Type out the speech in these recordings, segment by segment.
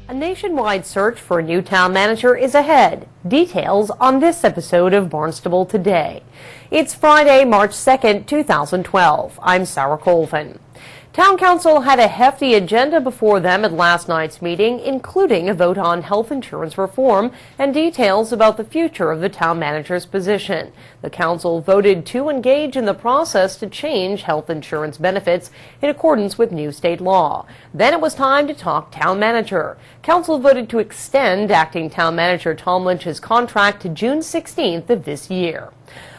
A nationwide search for a new town manager is ahead. Details on this episode of Barnstable Today. It's Friday, March 2nd, 2012. I'm Sarah Colvin. Town Council had a hefty agenda before them at last night's meeting, including a vote on health insurance reform and details about the future of the town manager's position. The council voted to engage in the process to change health insurance benefits in accordance with new state law. Then it was time to talk town manager. Council voted to extend acting town manager Tom Lynch's contract to June 16th of this year.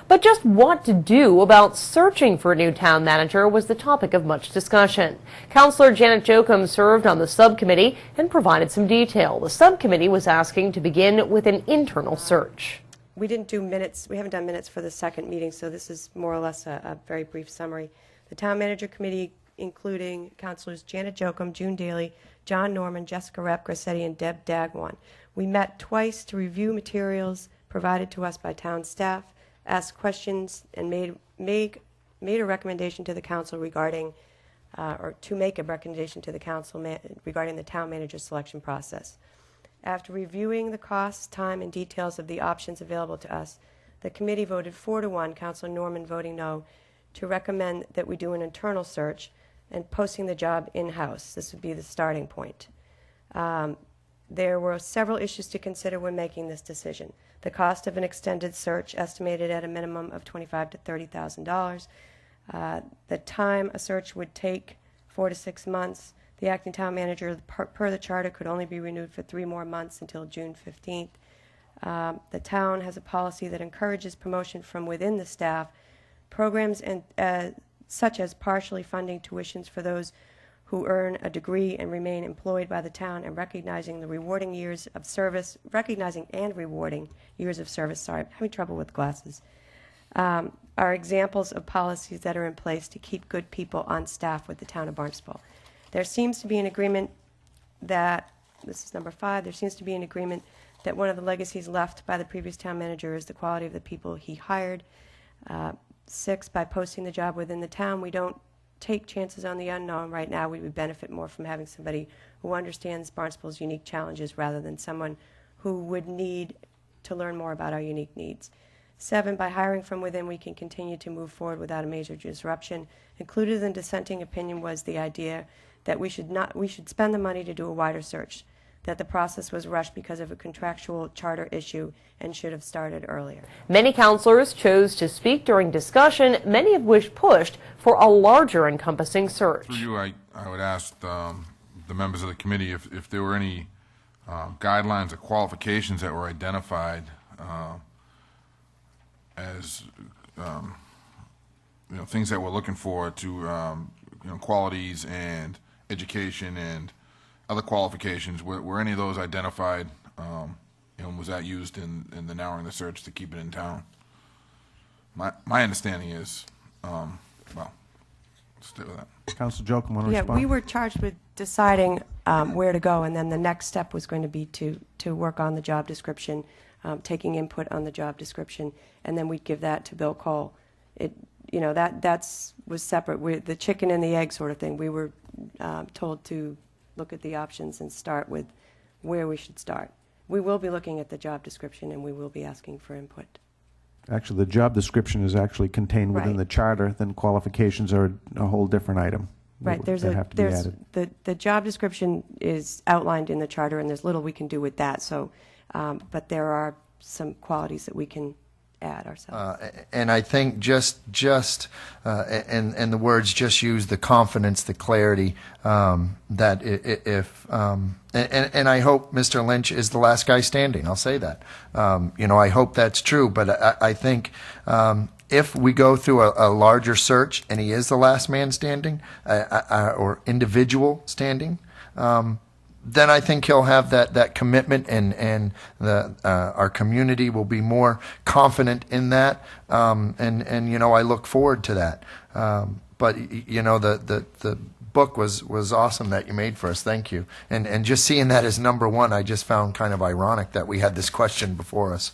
But just what to do about searching for a new town manager was the topic of much discussion. Councillor Janet Jochum served on the subcommittee and provided some detail. The subcommittee was asking to begin with an internal search. We didn't do minutes. We haven't done minutes for the second meeting, so this is more or less a very brief summary. The town manager committee, including councillors Janet Jochum, June Daly, John Norman, Jessica Rep-Grassetti, and Deb Dagwan. We met twice to review materials provided to us by town staff, asked questions, and made a recommendation to the council regarding, regarding the town manager selection process. After reviewing the costs, time, and details of the options available to us, the committee voted 4-1, Councilor Norman voting no, to recommend that we do an internal search and posting the job in-house. This would be the starting point. There were several issues to consider when making this decision. The cost of an extended search, estimated at a minimum of $25,000 to $30,000. The time a search would take, 4 to 6 months. The acting town manager, per the charter, could only be renewed for 3 more months until June 15th. The town has a policy that encourages promotion from within the staff. Programs such as partially funding tuitions for those who earn a degree and remain employed by the town, and recognizing and rewarding years of service, sorry, I'm having trouble with glasses, are examples of policies that are in place to keep good people on staff with the town of Barnstable. There seems to be an agreement that, this is number 5, there seems to be an agreement that one of the legacies left by the previous town manager is the quality of the people he hired. 6, by posting the job within the town, we don't take chances on the unknown. Right now, we would benefit more from having somebody who understands Barnstable's unique challenges rather than someone who would need to learn more about our unique needs. 7, by hiring from within, we can continue to move forward without a major disruption. Included in the dissenting opinion was the idea that we should spend the money to do a wider search, that the process was rushed because of a contractual charter issue and should have started earlier. Many councillors chose to speak during discussion, many of which pushed for a larger encompassing search. Through you, I would ask the members of the committee if there were any guidelines or qualifications that were identified as things that we're looking for to qualities and education and other qualifications. Were any of those identified? Was that used in the narrowing the search to keep it in town? My understanding is, well, stay with that. Councilor Jochum, want to Yeah, respond? we were charged with deciding where to go, and then the next step was going to be to work on the job description, taking input on the job description, and then we'd give that to Bill Cole. That was separate. The chicken and the egg sort of thing. We were told to look at the options and start with where we should start. We will be looking at the job description, and we will be asking for input. Actually, the job description is actually contained within the charter. Then qualifications are a whole different item. Right. The job description is outlined in the charter, and there's little we can do with that. So, but there are some qualities that we can add ourselves. And I think just and the words just use the confidence, the clarity that if and I hope Mr. Lynch is the last guy standing. I'll say that. I hope that's true. But I think if we go through a larger search and he is the last man standing or individual standing, then I think he'll have that commitment, and our community will be more confident in that. And I look forward to that. But the book was awesome that you made for us. Thank you. And just seeing that as number 1, I just found kind of ironic that we had this question before us.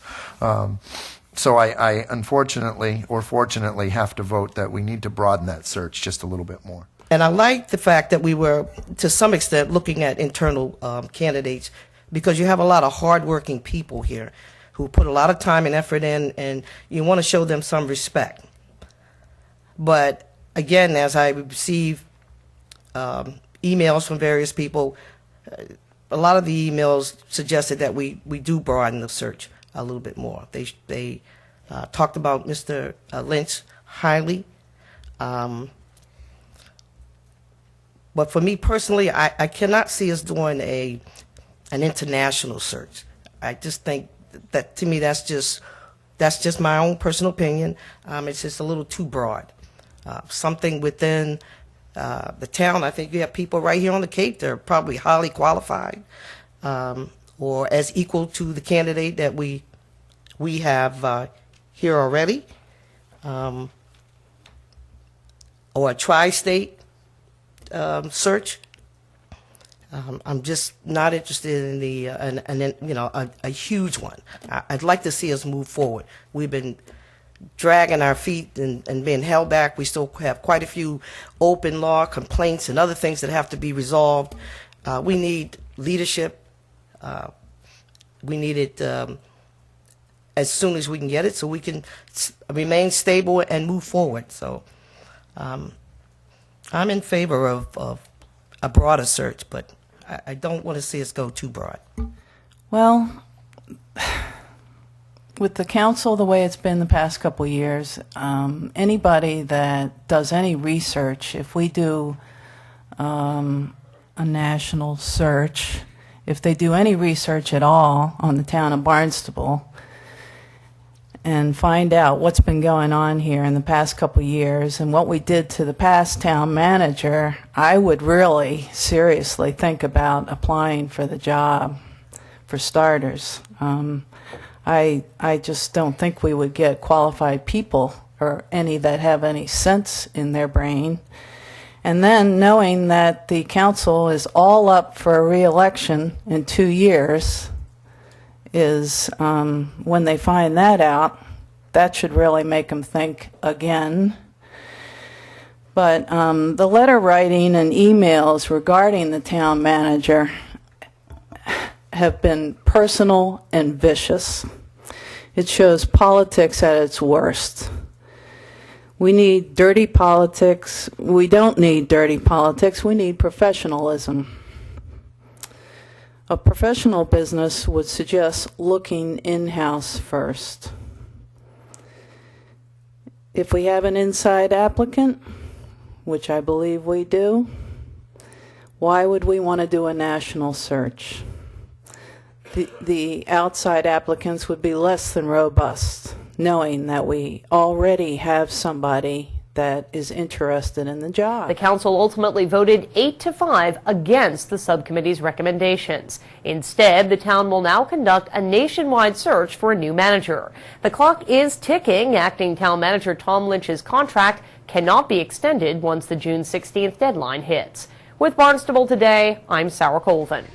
So I unfortunately or fortunately have to vote that we need to broaden that search just a little bit more. And I like the fact that we were, to some extent, looking at internal candidates, because you have a lot of hardworking people here who put a lot of time and effort in, and you want to show them some respect. But again, as I receive emails from various people, a lot of the emails suggested that we do broaden the search a little bit more. They talked about Mr. Lynch highly. But for me personally, I cannot see us doing an international search. I just think that, to me, that's just my own personal opinion. It's just a little too broad. Something within the town. I think you have people right here on the Cape that are probably highly qualified, or as equal to the candidate that we have here already, or a tri-state search. I'm just not interested in the a huge one. I'd like to see us move forward. We've been dragging our feet and being held back. We still have quite a few open law complaints and other things that have to be resolved. We need leadership. We need it as soon as we can get it, so we can remain stable and move forward. So I'm in favor of a broader search, but I don't want to see us go too broad. Well, with the council the way it's been the past couple of years, anybody that does any research, if we do a national search, if they do any research at all on the town of Barnstable and find out what's been going on here in the past couple of years and what we did to the past town manager, I would really seriously think about applying for the job, for starters. I just don't think we would get qualified people, or any that have any sense in their brain. And then knowing that the council is all up for a re-election in 2 years is, when they find that out, that should really make them think again. But the letter writing and emails regarding the town manager have been personal and vicious. It shows politics at its worst. We need dirty politics. We don't need dirty politics. We need professionalism. A professional business would suggest looking in-house first. If we have an inside applicant, which I believe we do, why would we want to do a national search? The outside applicants would be less than robust, knowing that we already have somebody that is interested in the job. The council ultimately voted 8-5 against the subcommittee's recommendations. Instead, the town will now conduct a nationwide search for a new manager. The clock is ticking. Acting town manager Tom Lynch's contract cannot be extended once the June 16th deadline hits. With Barnstable Today, I'm Sarah Colvin.